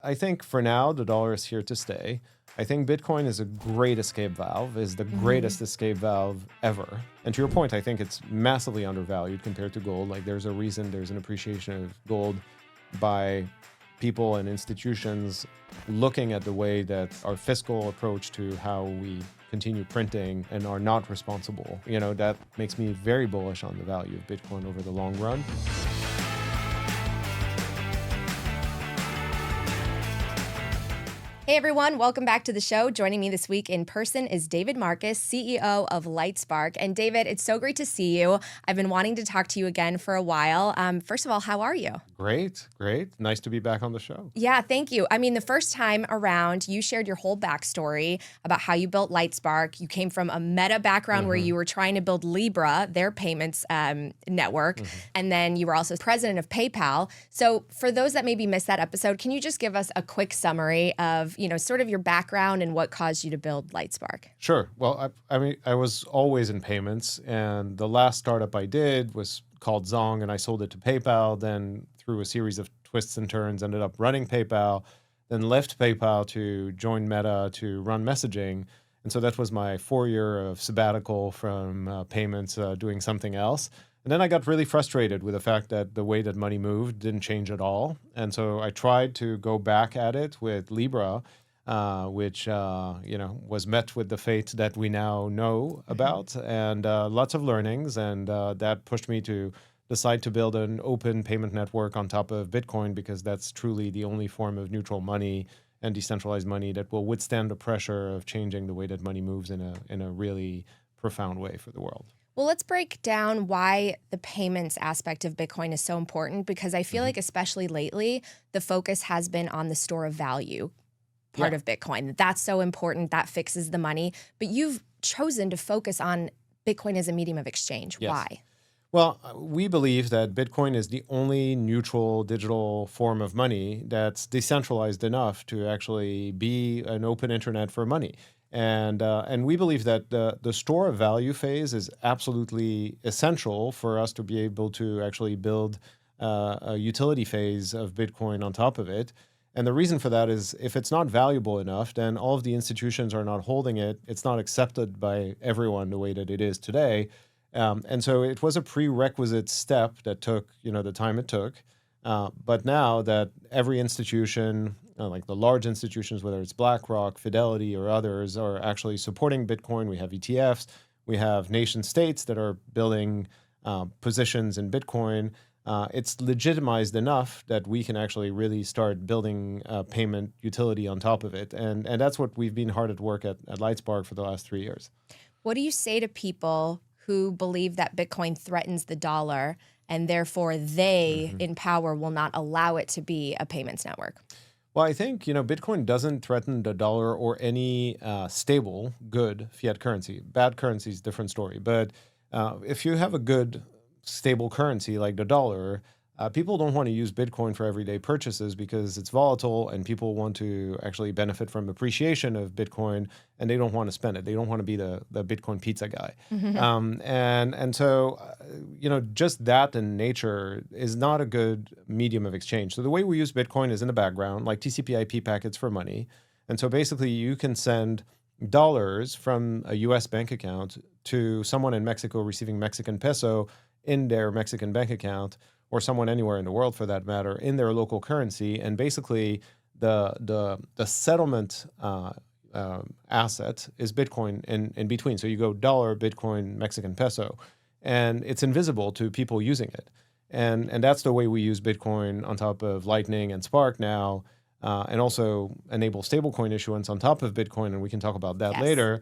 I think for now, the dollar is here to stay. I think Bitcoin is a great escape valve, is the greatest escape valve ever. And to your point, I think it's massively undervalued compared to gold. Like there's a reason there's an appreciation of gold by people and institutions looking at the way that our fiscal approach to how we continue printing and are not responsible. That makes me very bullish on the value of Bitcoin over the long run. Hey everyone, welcome back to the show. Joining me this week in person is David Marcus, CEO of Lightspark. And David, it's so great to see you. I've been wanting to talk to you again for a while. First of all, how are you? Great. Nice to be back on the show. Yeah, thank you. I mean, the first time around, you shared your whole backstory about how you built Lightspark. You came from a meta background where you were trying to build Libra, their payments network. And then you were also president of PayPal. So for those that maybe missed that episode, can you just give us a quick summary of sort of your background and what caused you to build Lightspark? Sure. Well, I was always in payments, and the last startup I did was called Zong, and I sold it to PayPal. Then through a series of twists and turns, ended up running PayPal, then left PayPal to join Meta to run messaging. And so that was my 4-year of sabbatical from payments, doing something else. And then I got really frustrated with the fact that the way that money moved didn't change at all. And so I tried to go back at it with Libra, which was met with the fate that we now know about, and lots of learnings. And that pushed me to decide to build an open payment network on top of Bitcoin, because that's truly the only form of neutral money and decentralized money that will withstand the pressure of changing the way that money moves in a really profound way for the world. Well, let's break down why the payments aspect of Bitcoin is so important, because I feel like especially lately, the focus has been on the store of value part of Bitcoin. That's so important. That fixes the money. But you've chosen to focus on Bitcoin as a medium of exchange. Yes. Why? Well, we believe that Bitcoin is the only neutral digital form of money that's decentralized enough to actually be an open internet for money. And we believe that the store of value phase is absolutely essential for us to be able to actually build a utility phase of Bitcoin on top of it. And the reason for that is if it's not valuable enough, then all of the institutions are not holding it. It's not accepted by everyone the way that it is today. And so it was a prerequisite step that took, the time it took. But now that every institution, like the large institutions, whether it's BlackRock, Fidelity, or others, are actually supporting Bitcoin, we have ETFs, we have nation states that are building positions in Bitcoin. It's legitimized enough that we can actually really start building a payment utility on top of it. And that's what we've been hard at work at Lightspark for the last 3 years. What do you say to people who believe that Bitcoin threatens the dollar and therefore they in power will not allow it to be a payments network? Well, I think, Bitcoin doesn't threaten the dollar or any stable, good fiat currency. Bad currency is a different story. But if you have a good, stable currency like the dollar, people don't want to use Bitcoin for everyday purchases because it's volatile and people want to actually benefit from appreciation of Bitcoin, and they don't want to spend it. They don't want to be the Bitcoin pizza guy. And so, just that in nature is not a good medium of exchange. So the way we use Bitcoin is in the background, like TCP/IP packets for money. And so basically you can send dollars from a US bank account to someone in Mexico receiving Mexican peso in their Mexican bank account, or someone anywhere in the world for that matter, in their local currency. And basically the settlement asset is Bitcoin in between. So you go dollar, Bitcoin, Mexican peso, and it's invisible to people using it. And that's the way we use Bitcoin on top of Lightning and Spark now, and also enable stablecoin issuance on top of Bitcoin, and we can talk about that later,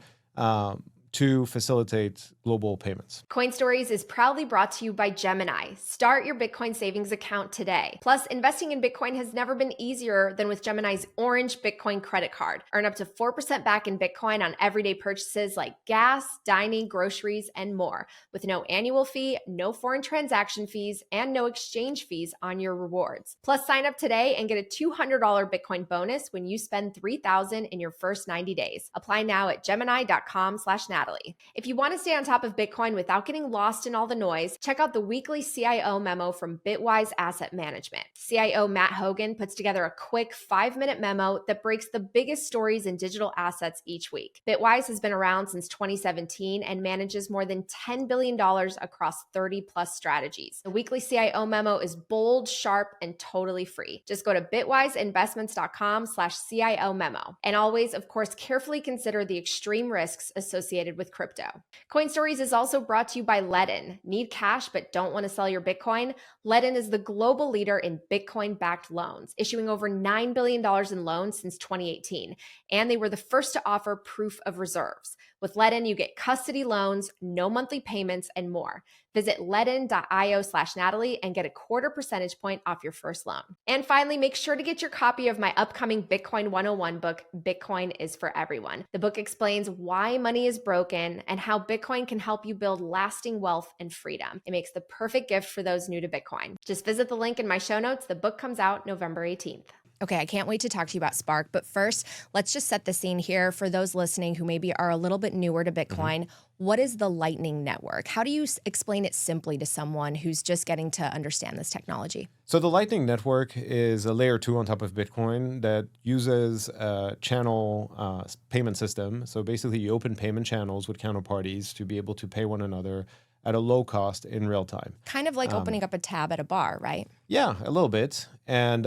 to facilitate global payments. Coin Stories is proudly brought to you by Gemini. Start your Bitcoin savings account today. Plus, investing in Bitcoin has never been easier than with Gemini's Orange Bitcoin credit card. Earn up to 4% back in Bitcoin on everyday purchases like gas, dining, groceries, and more, with no annual fee, no foreign transaction fees, and no exchange fees on your rewards. Plus, sign up today and get a $200 Bitcoin bonus when you spend $3,000 in your first 90 days. Apply now at gemini.com/Natalie. Natalie. If you want to stay on top of Bitcoin without getting lost in all the noise, check out the weekly CIO memo from Bitwise Asset Management. CIO Matt Hogan puts together a quick 5-minute memo that breaks the biggest stories in digital assets each week. Bitwise has been around since 2017 and manages more than $10 billion across 30 plus strategies. The weekly CIO memo is bold, sharp, and totally free. Just go to bitwiseinvestments.com/CIO memo. And always, of course, carefully consider the extreme risks associated with crypto. Coin Stories is also brought to you by Ledn. Need cash but don't want to sell your Bitcoin? Ledn is the global leader in Bitcoin-backed loans, issuing over $9 billion in loans since 2018. And they were the first to offer proof of reserves. With Ledn, you get custody loans, no monthly payments, and more. Visit ledn.io/Natalie and get a 0.25 percentage point off your first loan. And finally, make sure to get your copy of my upcoming Bitcoin 101 book, Bitcoin is for Everyone. The book explains why money is broken and how Bitcoin can help you build lasting wealth and freedom. It makes the perfect gift for those new to Bitcoin. Just visit the link in my show notes. The book comes out November 18th. Okay, I can't wait to talk to you about Spark, but first, let's just set the scene here for those listening who maybe are a little bit newer to Bitcoin. What is the Lightning Network? How do you explain it simply to someone who's just getting to understand this technology? So the Lightning Network is a layer 2 on top of Bitcoin that uses a channel payment system. So basically you open payment channels with counterparties to be able to pay one another at a low cost in real time. Kind of like opening up a tab at a bar, right? Yeah, a little bit. And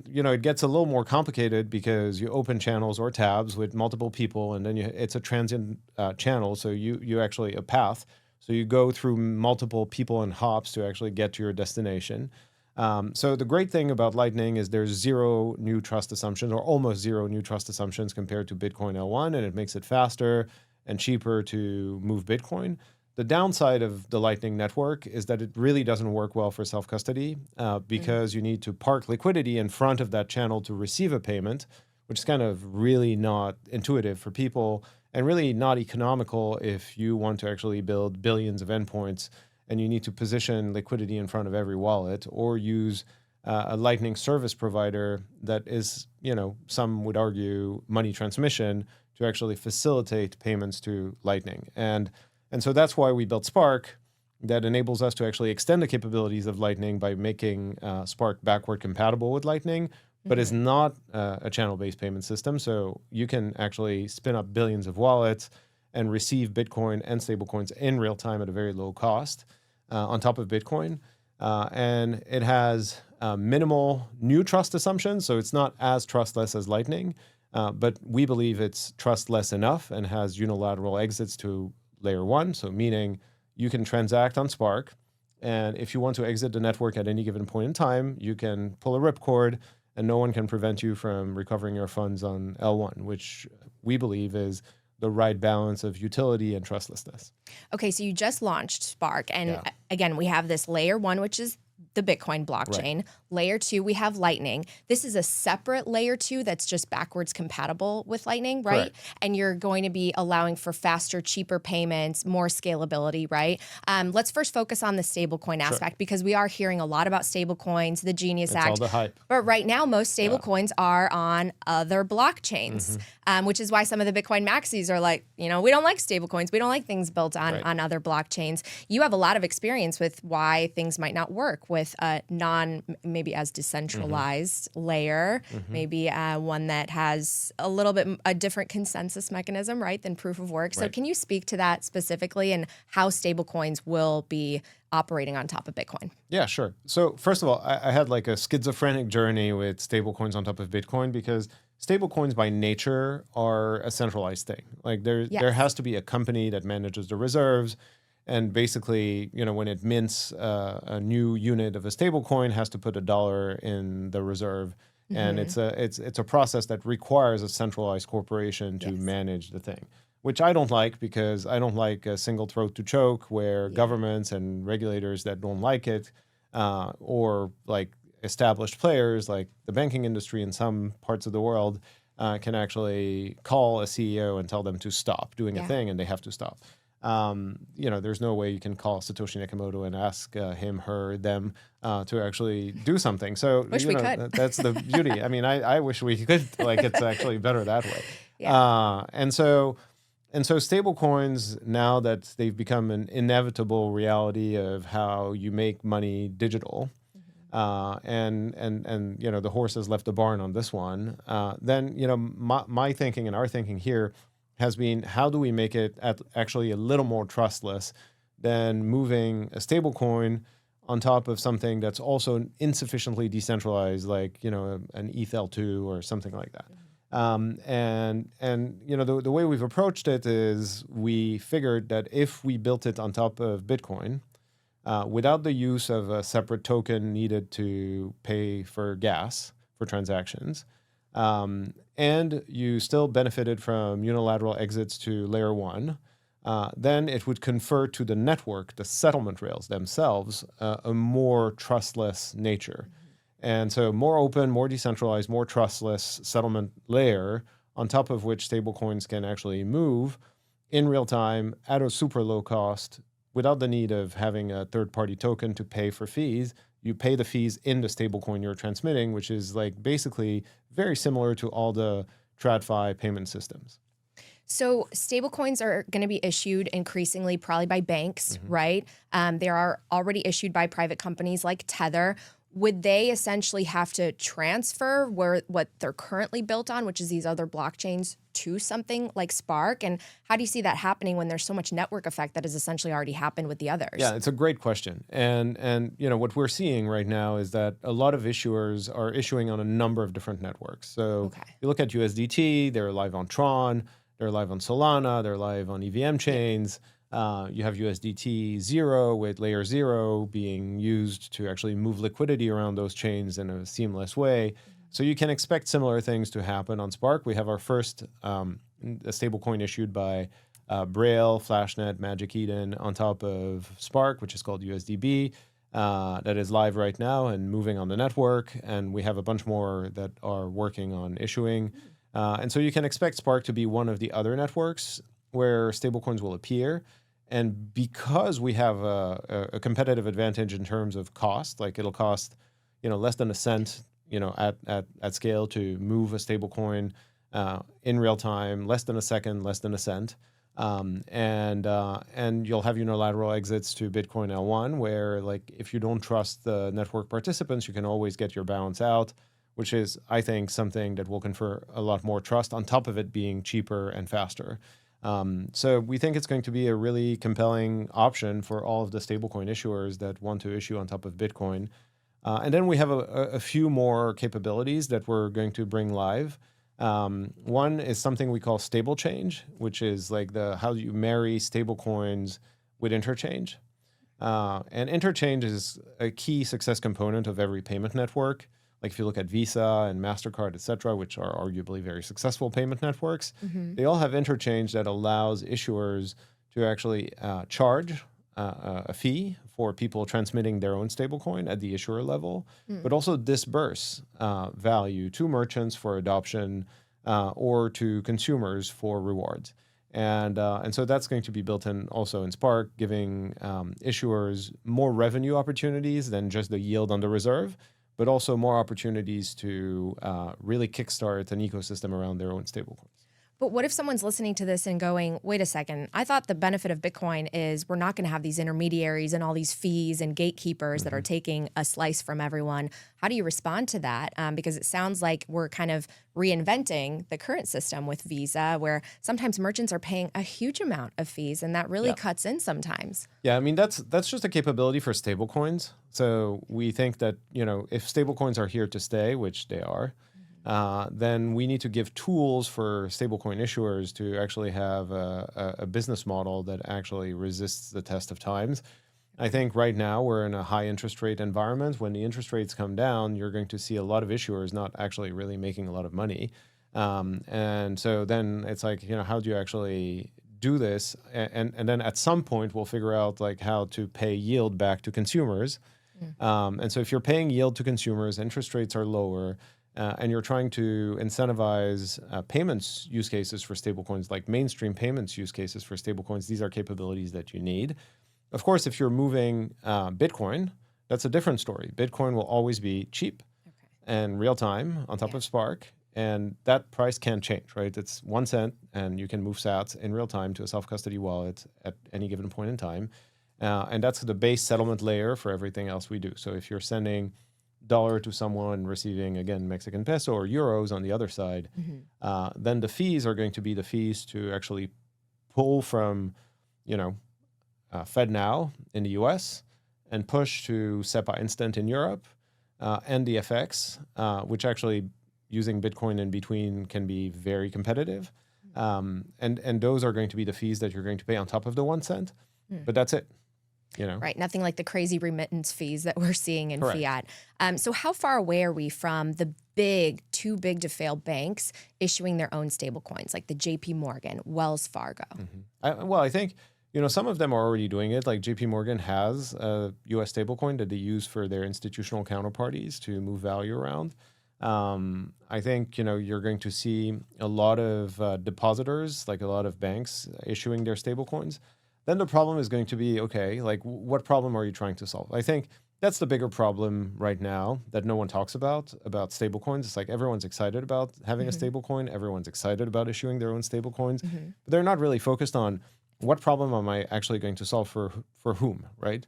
you know, it gets a little more complicated because you open channels or tabs with multiple people, and then it's a transient channel. So you actually a path. So you go through multiple people and hops to actually get to your destination. So the great thing about Lightning is there's zero new trust assumptions, or almost zero new trust assumptions compared to Bitcoin L1, and it makes it faster and cheaper to move Bitcoin. The downside of the Lightning Network is that it really doesn't work well for self-custody because you need to park liquidity in front of that channel to receive a payment, which is kind of really not intuitive for people and really not economical if you want to actually build billions of endpoints and you need to position liquidity in front of every wallet or use a Lightning service provider that is, you know, some would argue money transmission to actually facilitate payments to Lightning. And so that's why we built Spark, that enables us to actually extend the capabilities of Lightning by making Spark backward compatible with Lightning, but is not a channel-based payment system. So you can actually spin up billions of wallets and receive Bitcoin and stablecoins in real time at a very low cost on top of Bitcoin. And it has minimal new trust assumptions, so it's not as trustless as Lightning, but we believe it's trustless enough and has unilateral exits to layer 1, so meaning you can transact on Spark, and if you want to exit the network at any given point in time, you can pull a ripcord, and no one can prevent you from recovering your funds on L1, which we believe is the right balance of utility and trustlessness. Okay, so you just launched Spark, and again, we have this layer 1, which is the Bitcoin blockchain. Right. Layer 2, we have Lightning. This is a separate layer 2 that's just backwards compatible with Lightning, right? Correct. And you're going to be allowing for faster, cheaper payments, more scalability, right? Let's first focus on the stablecoin aspect because we are hearing a lot about stablecoins, the Genius Act. It's all the hype. But right now, most stablecoins are on other blockchains, which is why some of the Bitcoin maxis are like, you know, we don't like stablecoins. We don't like things built on other blockchains. You have a lot of experience with why things might not work with a maybe as decentralized layer, maybe one that has a little bit a different consensus mechanism, right, than proof of work. So can you speak to that specifically and how stablecoins will be operating on top of Bitcoin? Yeah, sure. So first of all, I had like a schizophrenic journey with stablecoins on top of Bitcoin because stablecoins by nature are a centralized thing. Like there has to be a company that manages the reserves. And basically, you know, when it mints a new unit of a stablecoin, has to put $1 in the reserve, and it's a process that requires a centralized corporation to manage the thing, which I don't like because I don't like a single throat to choke where governments and regulators that don't like it, or like established players like the banking industry in some parts of the world can actually call a CEO and tell them to stop doing a thing, and they have to stop. You know, there's no way you can call Satoshi Nakamoto and ask him, her, them to actually do something. So wish we could. That's the beauty. I mean, I wish we could. Like, it's actually better that way. And And so stablecoins, now that they've become an inevitable reality of how you make money digital, and you know, the horse has left the barn on this one, then, you know, my thinking and our thinking here has been, how do we make it actually a little more trustless than moving a stablecoin on top of something that's also insufficiently decentralized, like, you know, an ETH-L2 or something like that. And you know, the way we've approached it is we figured that if we built it on top of Bitcoin, without the use of a separate token needed to pay for gas for transactions, and you still benefited from unilateral exits to layer one, then it would confer to the network, the settlement rails themselves, a more trustless nature. And so more open, more decentralized, more trustless settlement layer on top of which stablecoins can actually move in real time at a super low cost without the need of having a third-party token to pay for fees. You pay the fees in the stablecoin you're transmitting, which is like basically very similar to all the TradFi payment systems. So stablecoins are going to be issued increasingly probably by banks, right? They are already issued by private companies like Tether. Would they essentially have to transfer what they're currently built on, which is these other blockchains, to something like Spark? And how do you see that happening when there's so much network effect that has essentially already happened with the others? Yeah, it's a great question. And you know, what we're seeing right now is that a lot of issuers are issuing on a number of different networks. So you look at USDT, they're live on Tron, they're live on Solana, they're live on EVM chains. You have USDT 0 with layer 0 being used to actually move liquidity around those chains in a seamless way. So you can expect similar things to happen on Spark. We have our first a stablecoin issued by Brunell, Flashnet, Magic Eden on top of Spark, which is called USDB, that is live right now and moving on the network. And we have a bunch more that are working on issuing. And so you can expect Spark to be one of the other networks where stablecoins will appear. And because we have a competitive advantage in terms of cost, like it'll cost, you know, less than a cent, you know, at scale to move a stablecoin in real time, less than a second, less than a cent, and you'll have unilateral exits to Bitcoin L1, where like if you don't trust the network participants, you can always get your balance out, which is, I think, something that will confer a lot more trust on top of it being cheaper and faster. So we think it's going to be a really compelling option for all of the stablecoin issuers that want to issue on top of Bitcoin. And then we have a few more capabilities that we're going to bring live. One is something we call Stablechange, which is like how you marry stablecoins with interchange. And interchange is a key success component of every payment network. Like if you look at Visa and MasterCard, et cetera, which are arguably very successful payment networks, they all have interchange that allows issuers to actually charge a fee for people transmitting their own stablecoin at the issuer level, but also disburse value to merchants for adoption or to consumers for rewards. And so that's going to be built in also in Spark, giving issuers more revenue opportunities than just the yield on the reserve, but also more opportunities to really kickstart an ecosystem around their own stablecoins. But what if someone's listening to this and going, wait a second, I thought the benefit of Bitcoin is we're not going to have these intermediaries and all these fees and gatekeepers that are taking a slice from everyone. How do you respond to that? Because it sounds like we're kind of reinventing the current system with Visa, where sometimes merchants are paying a huge amount of fees, and that really cuts in sometimes. Yeah, I mean, that's just a capability for stablecoins. So we think that, you know, if stablecoins are here to stay, which they are, then we need to give tools for stablecoin issuers to actually have a business model that actually resists the test of times. I think right now we're in a high interest rate environment. When the interest rates come down, you're going to see a lot of issuers not actually really making a lot of money. And so then it's like, you know, how do you actually do this? And then at some point we'll figure out like how to pay yield back to consumers. And so if you're paying yield to consumers, interest rates are lower, and you're trying to incentivize payments use cases for stablecoins, like mainstream payments use cases for stablecoins, these are capabilities that you need. Of course, if you're moving Bitcoin, that's a different story. Bitcoin will always be cheap and real time on top of Spark. and that price can change, right? It's 1 cent, and you can move sats in real time to a self-custody wallet at any given point in time. And that's the base settlement layer for everything else we do. So if you're sending dollar to someone, receiving, again, Mexican peso or euros on the other side, then the fees are going to be the fees to actually pull from, FedNow in the US and push to SEPA Instant in Europe, and the FX, which actually using Bitcoin in between can be very competitive. And those are going to be the fees that you're going to pay on top of the 1 cent. But that's it. Right. Nothing like the crazy remittance fees that we're seeing in Correct. fiat. So how far away are we from the too big to fail banks issuing their own stablecoins, like the JP Morgan, Wells Fargo? I think, some of them are already doing it. Like JP Morgan has a US stablecoin that they use for their institutional counterparties to move value around. I think, you're going to see a lot of depositors, like a lot of banks issuing their stablecoins. Then the problem is going to be, okay, like what problem are you trying to solve? I think that's the bigger problem right now that no one talks about stablecoins. It's like everyone's excited about having a stablecoin. Everyone's excited about issuing their own stablecoins. But they're not really focused on what problem am I actually going to solve for whom, right?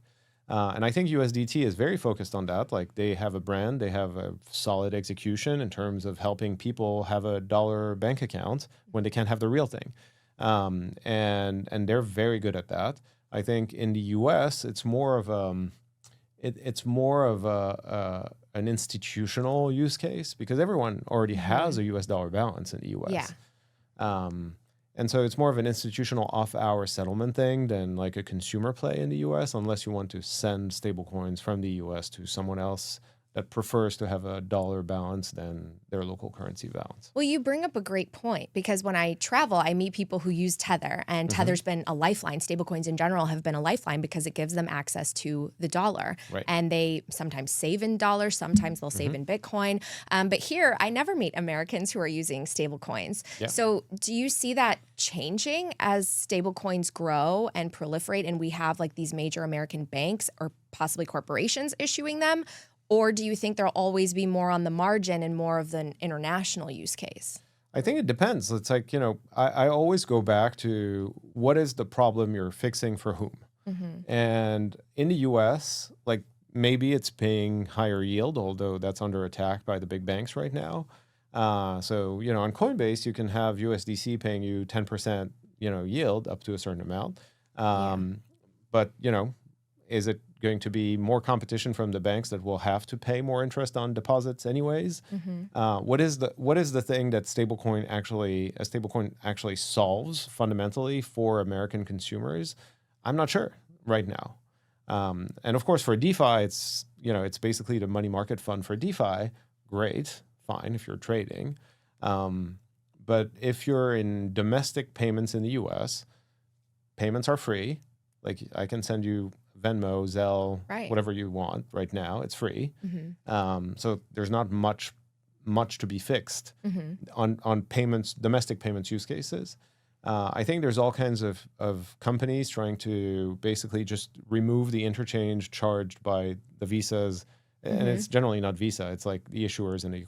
And I think USDT is very focused on that. Like they have a brand, they have a solid execution in terms of helping people have a dollar bank account when they can't have the real thing. And they're very good at that. I think in the US, it's more of an institutional use case because everyone already has a US dollar balance in the US. Yeah. And so it's more of an institutional off-hour settlement thing than like a consumer play in the US, unless you want to send stablecoins from the US to someone else that prefers to have a dollar balance than their local currency balance. Well, you bring up a great point because when I travel, I meet people who use Tether, and Tether's been a lifeline. Stablecoins in general have been a lifeline because it gives them access to the dollar. Right. And they sometimes save in dollars, sometimes they'll save in Bitcoin. But here, I never meet Americans who are using stablecoins. Yeah. So do you see that changing as stablecoins grow and proliferate and we have like these major American banks or possibly corporations issuing them? Or do you think there'll always be more on the margin and more of an international use case? I think it depends. It's like, I always go back to what is the problem you're fixing for whom? And in the US, like maybe it's paying higher yield, although that's under attack by the big banks right now. So, on Coinbase, you can have USDC paying you 10%, yield up to a certain amount. But, is it going to be more competition from the banks that will have to pay more interest on deposits anyways? What is the thing that stablecoin actually solves fundamentally for American consumers? I'm not sure right now. And of course, for DeFi, it's basically the money market fund for DeFi. Great, fine if you're trading. But if you're in domestic payments in the US, payments are free. Like I can send you Venmo, Zelle, whatever you want right now. It's free. So there's not much to be fixed on payments, domestic payments use cases. I think there's all kinds of companies trying to basically just remove the interchange charged by the Visas. And it's generally not Visa. It's like the issuers and the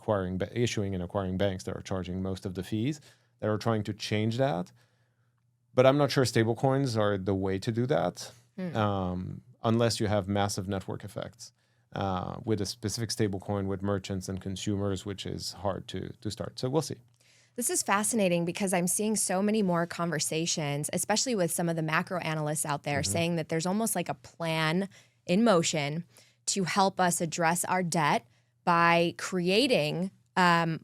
issuing and acquiring banks that are charging most of the fees that are trying to change that. But I'm not sure stablecoins are the way to do that. Unless you have massive network effects with a specific stablecoin with merchants and consumers, which is hard to start. So we'll see. This is fascinating because I'm seeing so many more conversations, especially with some of the macro analysts out there saying that there's almost like a plan in motion to help us address our debt by creating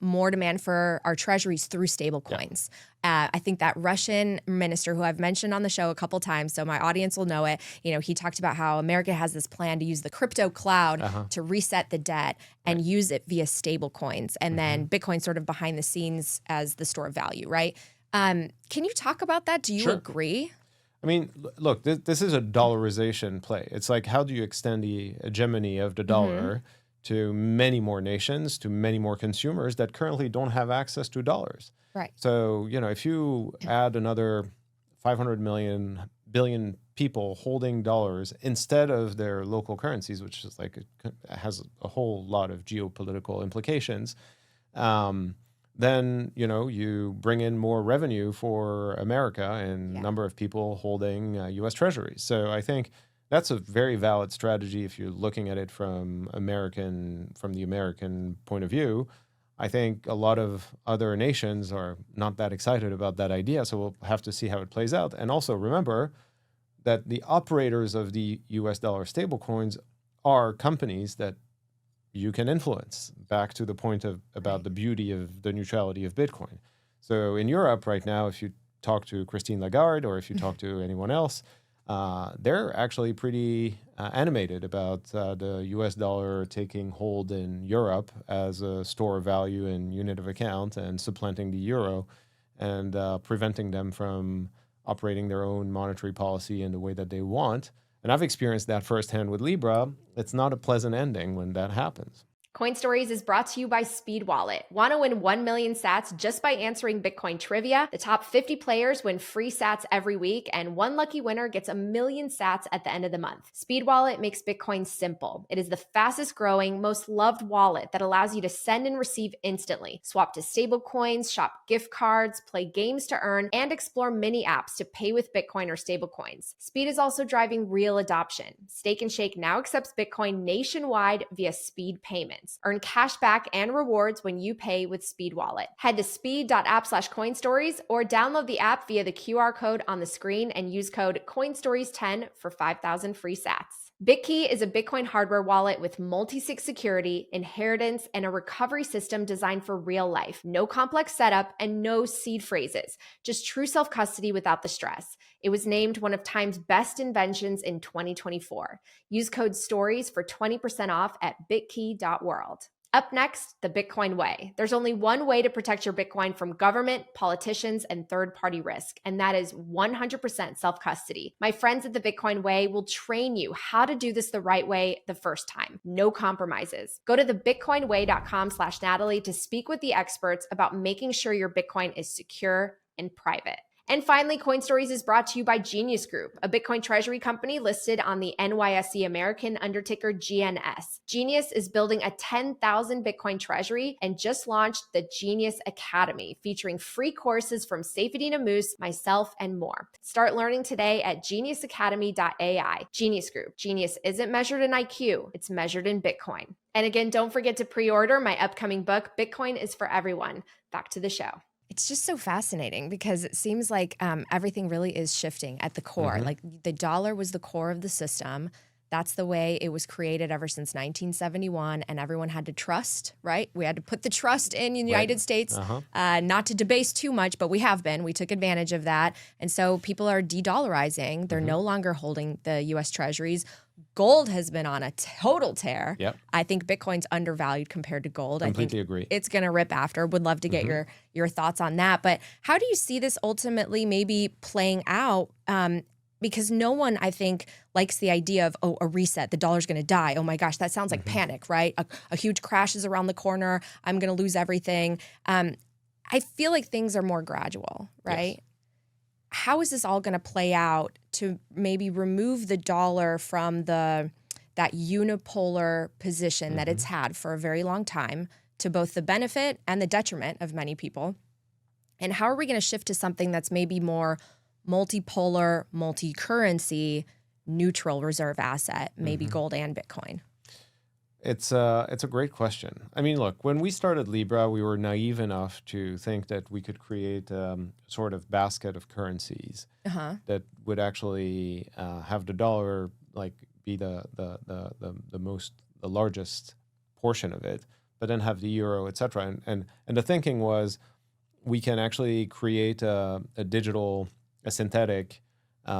more demand for our treasuries through stablecoins. I think that Russian minister who I've mentioned on the show a couple times, so my audience will know it, he talked about how America has this plan to use the crypto cloud to reset the debt and use it via stablecoins. And then Bitcoin sort of behind the scenes as the store of value, right? Can you talk about that? Do you agree? I mean, look, this is a dollarization play. It's like, how do you extend the hegemony of the dollar to many more nations, to many more consumers that currently don't have access to dollars? Right. So, if you add another 500 billion people holding dollars instead of their local currencies, which is like, it has a whole lot of geopolitical implications, then you bring in more revenue for America and number of people holding U.S. Treasuries. So I think that's a very valid strategy if you're looking at it from the American point of view. I think a lot of other nations are not that excited about that idea, so we'll have to see how it plays out. And also remember that the operators of the US dollar stablecoins are companies that you can influence, back to the point about the beauty of the neutrality of Bitcoin. So in Europe right now, if you talk to Christine Lagarde or if you talk to anyone else, they're actually pretty animated about the US dollar taking hold in Europe as a store of value and unit of account and supplanting the euro and preventing them from operating their own monetary policy in the way that they want. And I've experienced that firsthand with Libra. It's not a pleasant ending when that happens. Coin Stories is brought to you by Speed Wallet. Want to win 1 million sats just by answering Bitcoin trivia? The top 50 players win free sats every week, and one lucky winner gets 1 million sats at the end of the month. Speed Wallet makes Bitcoin simple. It is the fastest growing, most loved wallet that allows you to send and receive instantly, swap to stablecoins, shop gift cards, play games to earn, and explore mini apps to pay with Bitcoin or stablecoins. Speed is also driving real adoption. Steak and Shake now accepts Bitcoin nationwide via Speed Payments. Earn cash back and rewards when you pay with Speed Wallet. Head to speed.app/coinstories or download the app via the QR code on the screen and use code CoinStories10 for 5,000 free sats. Bitkey is a Bitcoin hardware wallet with multi-sig security, inheritance, and a recovery system designed for real life. No complex setup and no seed phrases, just true self-custody without the stress. It was named one of Time's best inventions in 2024. Use code STORIES for 20% off at bitkey.world. Up next, the Bitcoin way. There's only one way to protect your Bitcoin from government, politicians, and third-party risk, and that is 100% self-custody. My friends at the Bitcoin way will train you how to do this the right way the first time. No compromises. Go to thebitcoinway.com/Natalie to speak with the experts about making sure your Bitcoin is secure and private. And finally, Coin Stories is brought to you by Genius Group, a Bitcoin treasury company listed on the NYSE American under ticker GNS. Genius is building a 10,000 Bitcoin treasury and just launched the Genius Academy, featuring free courses from Saifedean Ammous, myself, and more. Start learning today at geniusacademy.ai. Genius Group. Genius isn't measured in IQ, it's measured in Bitcoin. And again, don't forget to pre-order my upcoming book, Bitcoin is for Everyone. Back to the show. It's just so fascinating because it seems like everything really is shifting at the core. Like the dollar was the core of the system. That's the way it was created ever since 1971, and everyone had to trust, right? We had to put the trust in the United States, not to debase too much, but we have been. We took advantage of that. And so people are de-dollarizing. They're no longer holding the U.S. treasuries. Gold has been on a total tear. Yep. I think Bitcoin's undervalued compared to gold. Completely agree. It's going to rip after. Would love to get your thoughts on that. But how do you see this ultimately maybe playing out? Because no one, I think, likes the idea of, a reset, the dollar's going to die. Oh my gosh, that sounds like panic, right? A huge crash is around the corner. I'm going to lose everything. I feel like things are more gradual, right? Yes. How is this all going to play out to maybe remove the dollar from that unipolar position that it's had for a very long time, to both the benefit and the detriment of many people? And how are we going to shift to something that's maybe more multipolar, multi-currency, neutral reserve asset, maybe gold and Bitcoin? It's a great question. I mean, look, when we started Libra, we were naive enough to think that we could create sort of basket of currencies that would actually have the dollar like be the largest portion of it, but then have the euro, et cetera. And the thinking was we can actually create a synthetic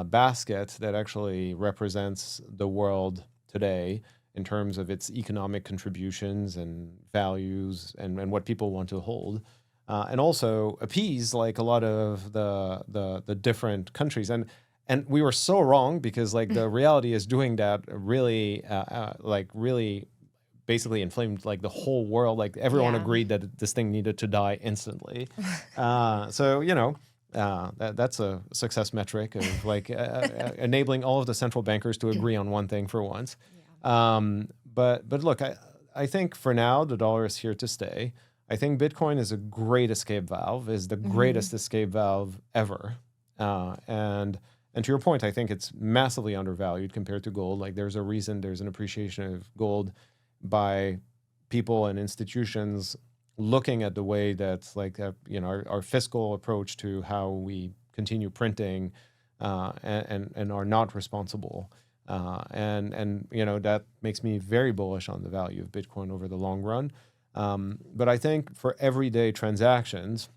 basket that actually represents the world today in terms of its economic contributions and values and what people want to hold, and also appease like a lot of the different countries. And we were so wrong, because like the reality is doing that really really basically inflamed like the whole world. Like everyone agreed that this thing needed to die instantly. So that's a success metric of like enabling all of the central bankers to agree on one thing for once. But look, I think for now the dollar is here to stay. I think Bitcoin is a great escape valve, is the greatest escape valve ever. And to your point, I think it's massively undervalued compared to gold. Like there's a reason there's an appreciation of gold by people and institutions looking at the way that's like, our fiscal approach to how we continue printing and are not responsible. And that makes me very bullish on the value of Bitcoin over the long run. But I think for everyday transactions,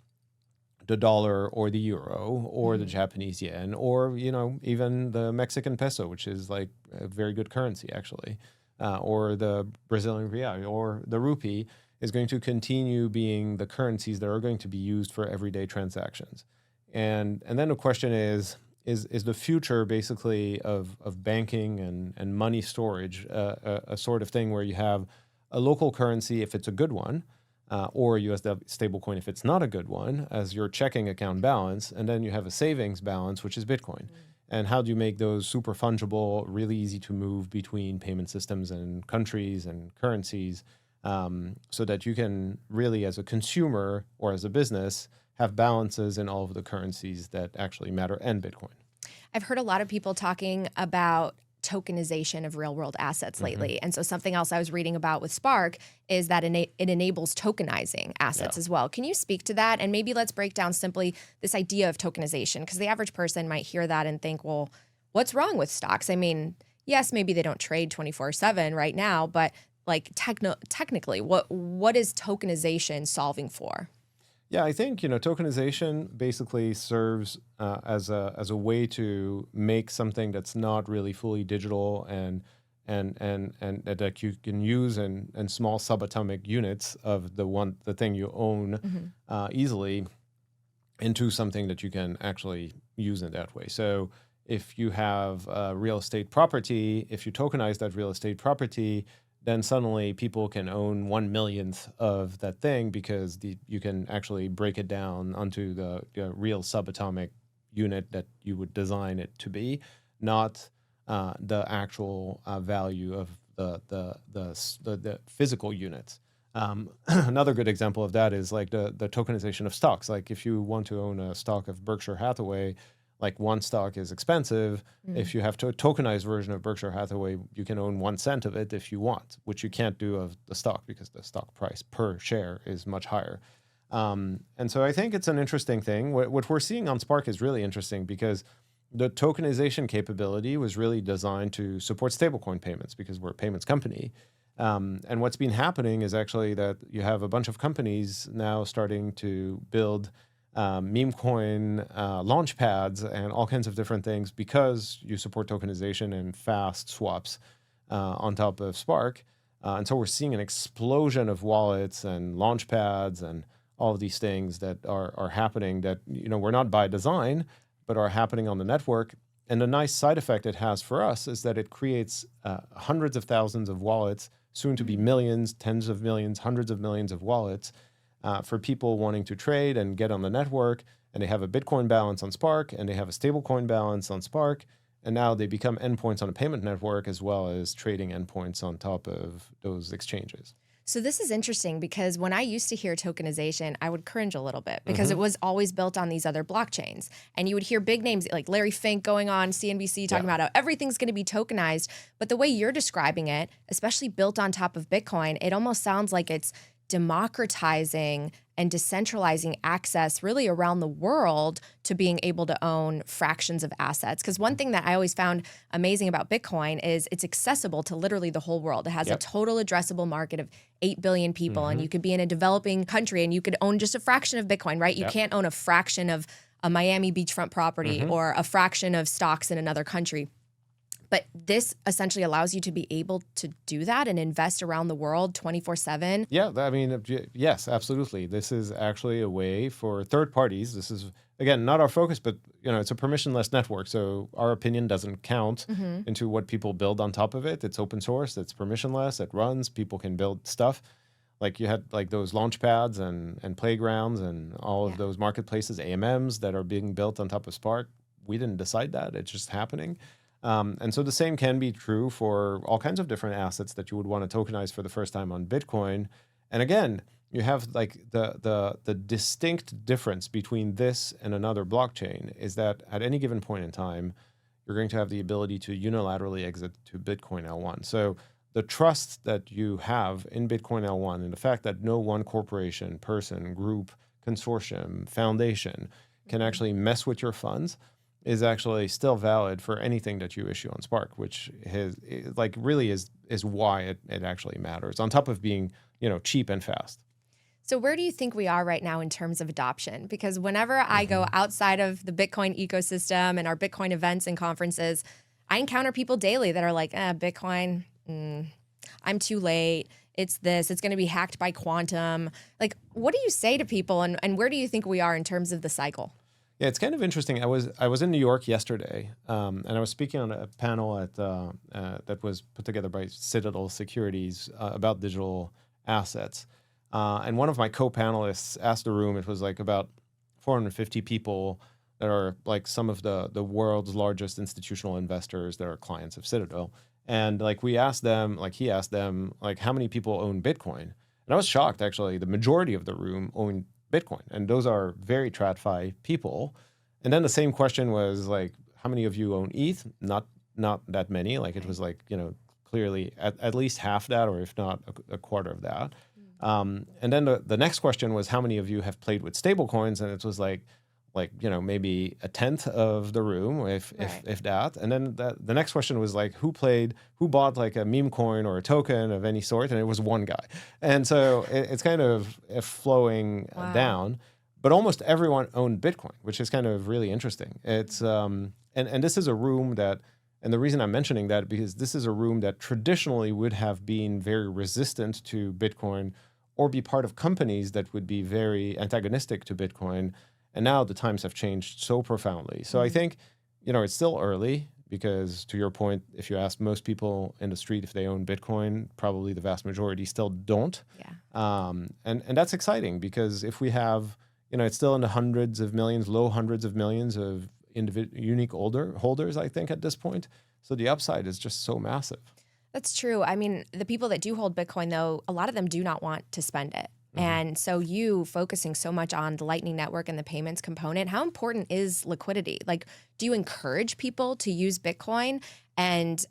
the dollar or the euro or the Japanese yen or, even the Mexican peso, which is like a very good currency actually, or the Brazilian real or the rupee is going to continue being the currencies that are going to be used for everyday transactions. And then the question is the future basically of banking and money storage a sort of thing where you have a local currency if it's a good one, or a US stablecoin if it's not a good one, as your checking account balance, and then you have a savings balance, which is Bitcoin. And how do you make those super fungible, really easy to move between payment systems and countries and currencies, so that you can really, as a consumer or as a business, have balances in all of the currencies that actually matter and Bitcoin. I've heard a lot of people talking about tokenization of real world assets lately. And so something else I was reading about with Spark is that it enables tokenizing assets as well. Can you speak to that? And maybe let's break down simply this idea of tokenization, because the average person might hear that and think, well, what's wrong with stocks? I mean, yes, maybe they don't trade 24/7 right now, but like technically, what is tokenization solving for? Yeah, I think tokenization basically serves as a way to make something that's not really fully digital and that you can use in small subatomic units of the thing you own easily into something that you can actually use in that way. So if you have real estate property, if you tokenize that real estate property, then suddenly people can own 1/1,000,000th of that thing because you can actually break it down onto the real subatomic unit that you would design it to be, not the actual value of the physical units. Another good example of that is like the tokenization of stocks. Like if you want to own a stock of Berkshire Hathaway, like one stock is expensive. If you have a tokenized version of Berkshire Hathaway, you can own 1 cent of it if you want, which you can't do of the stock because the stock price per share is much higher. And so I think it's an interesting thing. What we're seeing on Spark is really interesting because the tokenization capability was really designed to support stablecoin payments because we're a payments company. And what's been happening is actually that you have a bunch of companies now starting to build meme coin launch pads and all kinds of different things because you support tokenization and fast swaps on top of Spark. And so we're seeing an explosion of wallets and launch pads and all of these things that are happening that were not by design, but are happening on the network. And the nice side effect it has for us is that it creates hundreds of thousands of wallets, soon to be millions, tens of millions, hundreds of millions of wallets for people wanting to trade and get on the network. And they have a Bitcoin balance on Spark, and they have a stablecoin balance on Spark. And now they become endpoints on a payment network as well as trading endpoints on top of those exchanges. So this is interesting because when I used to hear tokenization, I would cringe a little bit because it was always built on these other blockchains. And you would hear big names like Larry Fink going on CNBC talking about how everything's going to be tokenized. But the way you're describing it, especially built on top of Bitcoin, it almost sounds like it's democratizing and decentralizing access really around the world to being able to own fractions of assets. Because one thing that I always found amazing about Bitcoin is it's accessible to literally the whole world. It has a total addressable market of 8 billion people, and you could be in a developing country and you could own just a fraction of Bitcoin, right? You can't own a fraction of a Miami beachfront property or a fraction of stocks in another country. But this essentially allows you to be able to do that and invest around the world 24/7. Yeah, I mean, yes, absolutely. This is actually a way for third parties. This is, again, not our focus, but it's a permissionless network. So our opinion doesn't count into what people build on top of it. It's open source. It's permissionless. It runs. People can build stuff. Like you had like those launch pads and playgrounds and all of those marketplaces, AMMs that are being built on top of Spark. We didn't decide that. It's just happening. And so the same can be true for all kinds of different assets that you would want to tokenize for the first time on Bitcoin. And again, you have like the distinct difference between this and another blockchain is that at any given point in time, you're going to have the ability to unilaterally exit to Bitcoin L1. So the trust that you have in Bitcoin L1 and the fact that no one corporation, person, group, consortium, foundation can actually mess with your funds is actually still valid for anything that you issue on Spark, which really is why it actually matters, on top of being, cheap and fast. So where do you think we are right now in terms of adoption? Because whenever I go outside of the Bitcoin ecosystem and our Bitcoin events and conferences, I encounter people daily that are like, Bitcoin, I'm too late. It's going to be hacked by quantum. Like, what do you say to people, and where do you think we are in terms of the cycle? Yeah, it's kind of interesting. I was in New York yesterday, and I was speaking on a panel that was put together by Citadel Securities about digital assets. And one of my co-panelists asked the room, it was like about 450 people that are like some of the world's largest institutional investors that are clients of Citadel. And like he asked them, like, how many people own Bitcoin? And I was shocked, actually. The majority of the room owned Bitcoin. And those are very TradFi people. And then the same question was like, how many of you own ETH? Not that many. Like it was like, clearly at least half that, or if not a quarter of that. And then the next question was, how many of you have played with stablecoins? And it was like maybe a tenth of the room, if that. And then the next question was like, who bought like a meme coin or a token of any sort? And it was one guy. And so it's kind of flowing down. But almost everyone owned Bitcoin, which is kind of really interesting. It's and this is a room that. And the reason I'm mentioning that, because this is a room that traditionally would have been very resistant to Bitcoin or be part of companies that would be very antagonistic to Bitcoin. And now the times have changed so profoundly. So I think, it's still early because, to your point, if you ask most people in the street if they own Bitcoin, probably the vast majority still don't. Yeah. And that's exciting because if we have, it's still in the hundreds of millions, low hundreds of millions of unique holders, I think, at this point. So the upside is just so massive. That's true. I mean, the people that do hold Bitcoin, though, a lot of them do not want to spend it. And so you focusing so much on the Lightning Network and the payments component, how important is liquidity? Like, do you encourage people to use Bitcoin? And,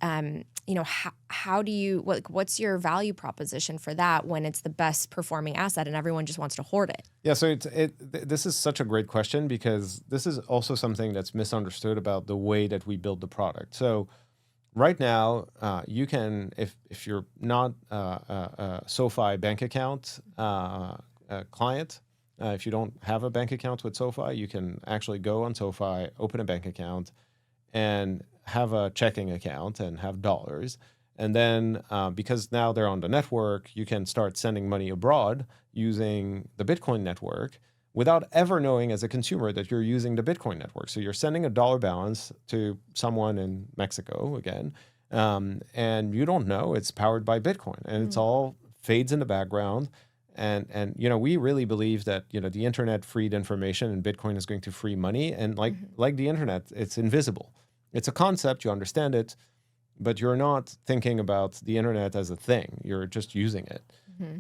how do you, what's your value proposition for that when it's the best performing asset and everyone just wants to hoard it? Yeah, so this is such a great question because this is also something that's misunderstood about the way that we build the product. So right now, you can, if you're not a SoFi bank account client, if you don't have a bank account with SoFi, you can actually go on SoFi, open a bank account, and have a checking account and have dollars. And then because now they're on the network, you can start sending money abroad using the Bitcoin network without ever knowing as a consumer that you're using the Bitcoin network. So you're sending a dollar balance to someone in Mexico again, and you don't know it's powered by Bitcoin, and it's all fades in the background. And we really believe that the internet freed information, and Bitcoin is going to free money. And like the internet, it's invisible. It's a concept, you understand it, but you're not thinking about the internet as a thing. You're just using it.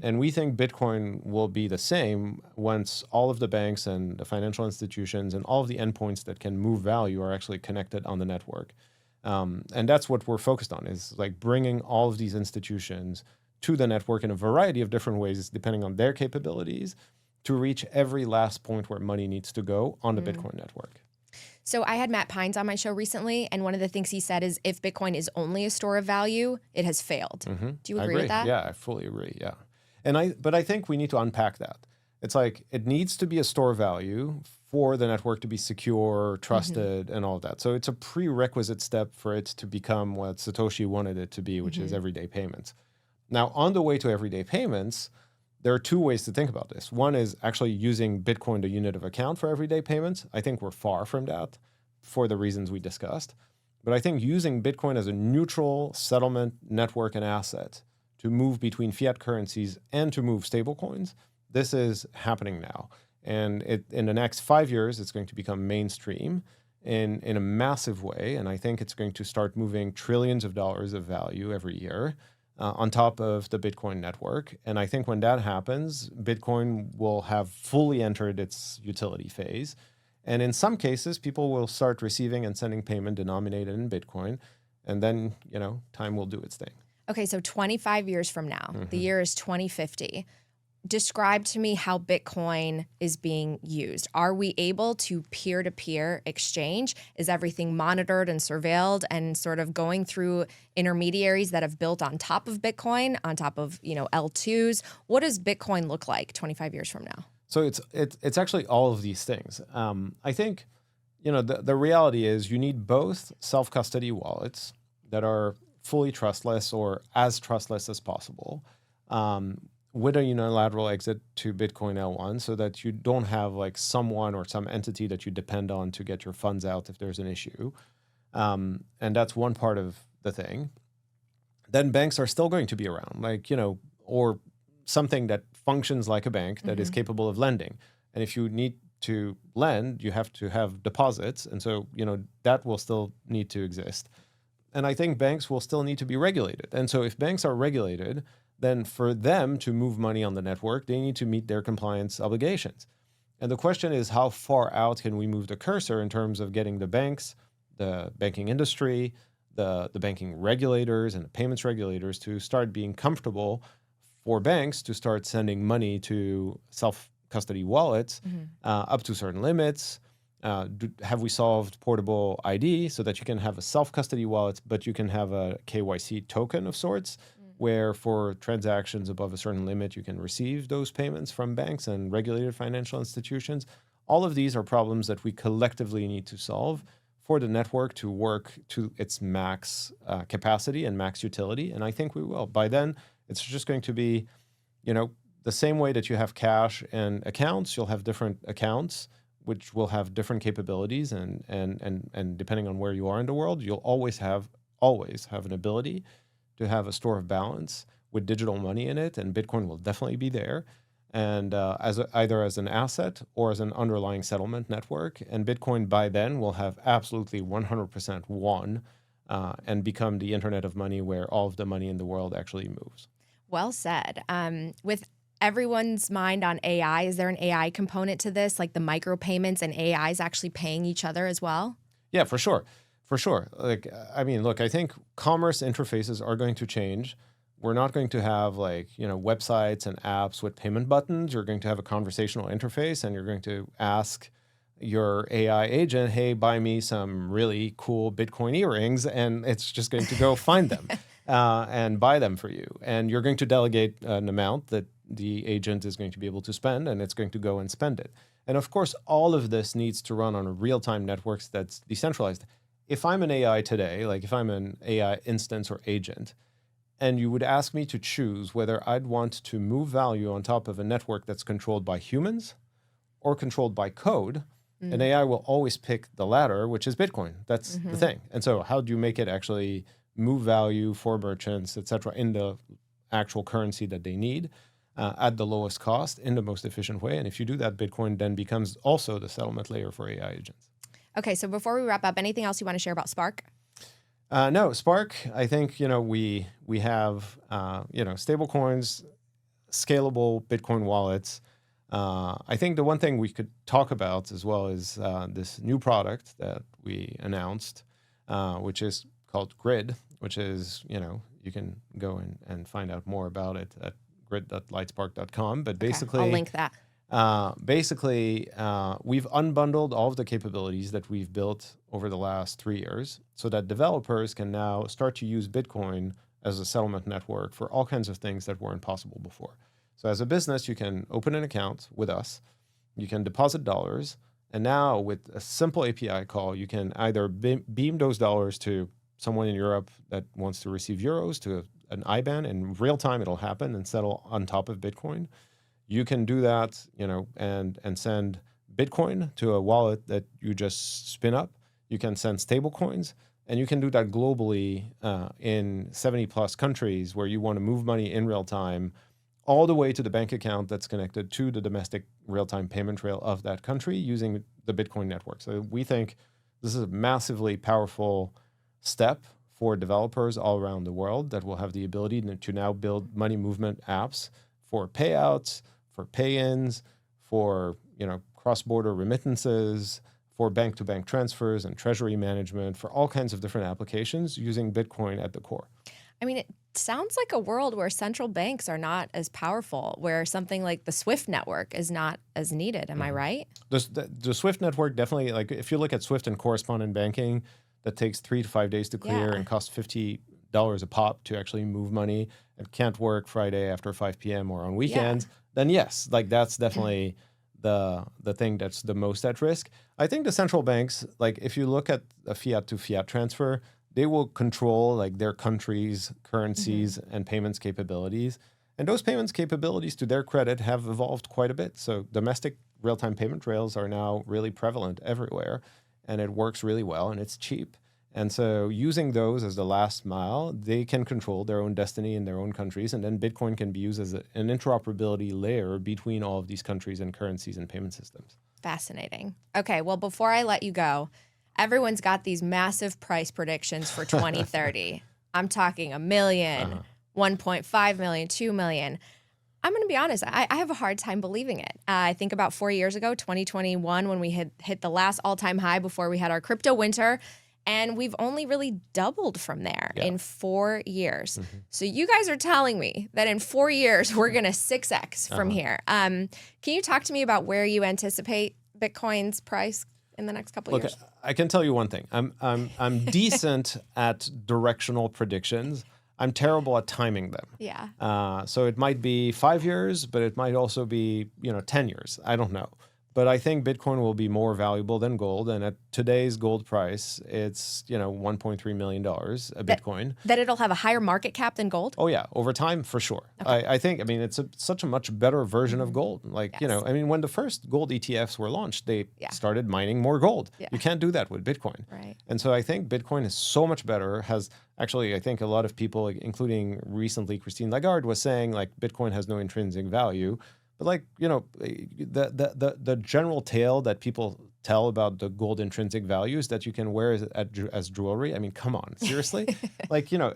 And we think Bitcoin will be the same once all of the banks and the financial institutions and all of the endpoints that can move value are actually connected on the network. And that's what we're focused on, is like bringing all of these institutions to the network in a variety of different ways, depending on their capabilities, to reach every last point where money needs to go on the Bitcoin network. So I had Matt Pines on my show recently, and one of the things he said is if Bitcoin is only a store of value, it has failed. Do you agree with that? Yeah, I fully agree. Yeah. But I think we need to unpack that. It's like it needs to be a store of value for the network to be secure, trusted, and all of that. So it's a prerequisite step for it to become what Satoshi wanted it to be, which is everyday payments. Now, on the way to everyday payments, there are two ways to think about this. One is actually using Bitcoin, the unit of account, for everyday payments. I think we're far from that for the reasons we discussed. But I think using Bitcoin as a neutral settlement network and asset to move between fiat currencies and to move stablecoins, this is happening now. And in the next 5 years, it's going to become mainstream in a massive way. And I think it's going to start moving trillions of dollars of value every year. on top of the Bitcoin network. And I think when that happens, Bitcoin will have fully entered its utility phase. And in some cases, people will start receiving and sending payment denominated in Bitcoin. And then, time will do its thing. Okay, so 25 years from now, the year is 2050. Describe to me how Bitcoin is being used. Are we able to peer-to-peer exchange? Is everything monitored and surveilled and sort of going through intermediaries that have built on top of Bitcoin, on top of L2s? What does Bitcoin look like 25 years from now? So it's actually all of these things. I think the reality is you need both self-custody wallets that are fully trustless or as trustless as possible. With a unilateral exit to Bitcoin L1 so that you don't have like someone or some entity that you depend on to get your funds out if there's an issue. And that's one part of the thing. Then banks are still going to be around, or something that functions like a bank that is capable of lending. And if you need to lend, you have to have deposits. And so, that will still need to exist. And I think banks will still need to be regulated. And so if banks are regulated, then for them to move money on the network, they need to meet their compliance obligations. And the question is, how far out can we move the cursor in terms of getting the banks, the banking industry, the banking regulators and the payments regulators to start being comfortable for banks to start sending money to self-custody wallets up to certain limits? Have we solved portable ID so that you can have a self-custody wallet, but you can have a KYC token of sorts, where for transactions above a certain limit, you can receive those payments from banks and regulated financial institutions? All of these are problems that we collectively need to solve for the network to work to its max capacity and max utility. And I think we will. By then, it's just going to be, the same way that you have cash and accounts, you'll have different accounts, which will have different capabilities. And depending on where you are in the world, you'll always have an ability to have a store of balance with digital money in it, and Bitcoin will definitely be there, and either as an asset or as an underlying settlement network. And Bitcoin by then will have absolutely 100% won and become the internet of money where all of the money in the world actually moves. Well said. With everyone's mind on AI, is there an AI component to this, like the micropayments and AIs actually paying each other as well? Yeah, for sure. For sure. I think commerce interfaces are going to change. We're not going to have websites and apps with payment buttons. You're going to have a conversational interface, and you're going to ask your AI agent, hey, buy me some really cool Bitcoin earrings, and it's just going to go find them and buy them for you. And you're going to delegate an amount that the agent is going to be able to spend, and it's going to go and spend it. And of course, all of this needs to run on a real-time network that's decentralized. If I'm an AI today, if I'm an AI instance or agent, and you would ask me to choose whether I'd want to move value on top of a network that's controlled by humans or controlled by code, an AI will always pick the latter, which is Bitcoin. That's the thing. And so how do you make it actually move value for merchants, et cetera, in the actual currency that they need at the lowest cost in the most efficient way? And if you do that, Bitcoin then becomes also the settlement layer for AI agents. Okay, so before we wrap up, anything else you want to share about Spark? No, Spark, I think, we have, stablecoins, scalable Bitcoin wallets. I think the one thing we could talk about as well is this new product that we announced, which is called Grid, which is, you can go and find out more about it at grid.lightspark.com. But basically, I'll link that. We've unbundled all of the capabilities that we've built over the last 3 years so that developers can now start to use Bitcoin as a settlement network for all kinds of things that weren't possible before. So as a business, you can open an account with us, you can deposit dollars, and now with a simple API call, you can either beam those dollars to someone in Europe that wants to receive euros to an IBAN. In real time, it'll happen and settle on top of Bitcoin. You can do that, and send Bitcoin to a wallet that you just spin up. You can send stablecoins, and you can do that globally in 70 plus countries where you want to move money in real time all the way to the bank account that's connected to the domestic real-time payment rail of that country using the Bitcoin network. So we think this is a massively powerful step for developers all around the world that will have the ability to now build money movement apps for payouts, for pay-ins, for cross-border remittances, for bank-to-bank transfers and treasury management, for all kinds of different applications using Bitcoin at the core. I mean, it sounds like a world where central banks are not as powerful, where something like the SWIFT network is not as needed. Am I right? The SWIFT network definitely, like if you look at SWIFT and correspondent banking, that takes 3 to 5 days to clear and costs $50 a pop to actually move money. It can't work Friday after 5 p.m. or on weekends. Then yes, like that's definitely the thing that's the most at risk. I think the central banks, like if you look at a fiat to fiat transfer, they will control like their country's currencies and payments capabilities. And those payments capabilities, to their credit, have evolved quite a bit. So domestic real-time payment rails are now really prevalent everywhere, and it works really well, and it's cheap. And so using those as the last mile, they can control their own destiny in their own countries, and then Bitcoin can be used as an interoperability layer between all of these countries and currencies and payment systems. Fascinating. Okay, well, before I let you go, everyone's got these massive price predictions for 2030. I'm talking $1 million, 1.5 million, 2 million. I'm going to be honest, I have a hard time believing it. I think about 4 years ago, 2021, when we had hit the last all-time high before we had our crypto winter, and we've only really doubled from there in 4 years. So you guys are telling me that in 4 years, we're going to 6x from here. Can you talk to me about where you anticipate Bitcoin's price in the next couple of years? I can tell you one thing. I'm decent at directional predictions. I'm terrible at timing them. Yeah. So it might be 5 years, but it might also be 10 years. I don't know. But I think Bitcoin will be more valuable than gold. And at today's gold price, it's $1.3 million a Bitcoin. That it'll have a higher market cap than gold? Oh yeah, over time for sure. Okay. I think it's such a much better version of gold. Like when the first gold ETFs were launched, they started mining more gold. Yeah. You can't do that with Bitcoin. Right. And so I think Bitcoin is so much better. Actually, I think a lot of people, including recently Christine Lagarde, was saying like Bitcoin has no intrinsic value. But the general tale that people tell about the gold intrinsic values that you can wear as jewelry. I mean, come on, seriously?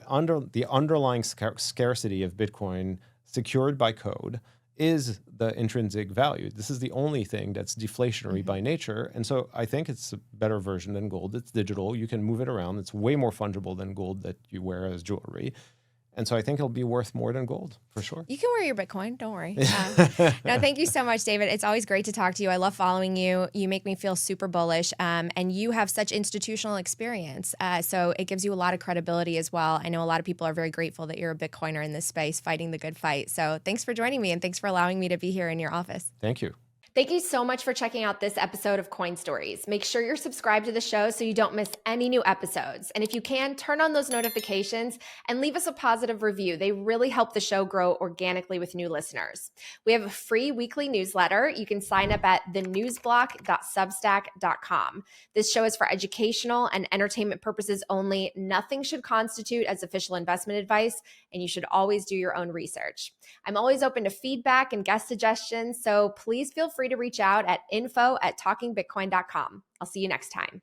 Under the underlying scarcity of Bitcoin secured by code is the intrinsic value. This is the only thing that's deflationary by nature. And so I think it's a better version than gold. It's digital. You can move it around. It's way more fungible than gold that you wear as jewelry. And so I think it'll be worth more than gold, for sure. You can wear your Bitcoin. Don't worry. No, thank you so much, David. It's always great to talk to you. I love following you. You make me feel super bullish. And you have such institutional experience. So it gives you a lot of credibility as well. I know a lot of people are very grateful that you're a Bitcoiner in this space, fighting the good fight. So thanks for joining me, and thanks for allowing me to be here in your office. Thank you. Thank you so much for checking out this episode of Coin Stories. Make sure you're subscribed to the show so you don't miss any new episodes. And if you can, turn on those notifications and leave us a positive review. They really help the show grow organically with new listeners. We have a free weekly newsletter. You can sign up at thenewsblock.substack.com. This show is for educational and entertainment purposes only. Nothing should constitute as official investment advice, and you should always do your own research. I'm always open to feedback and guest suggestions, so please feel free to reach out at info@talkingbitcoin.com. I'll see you next time.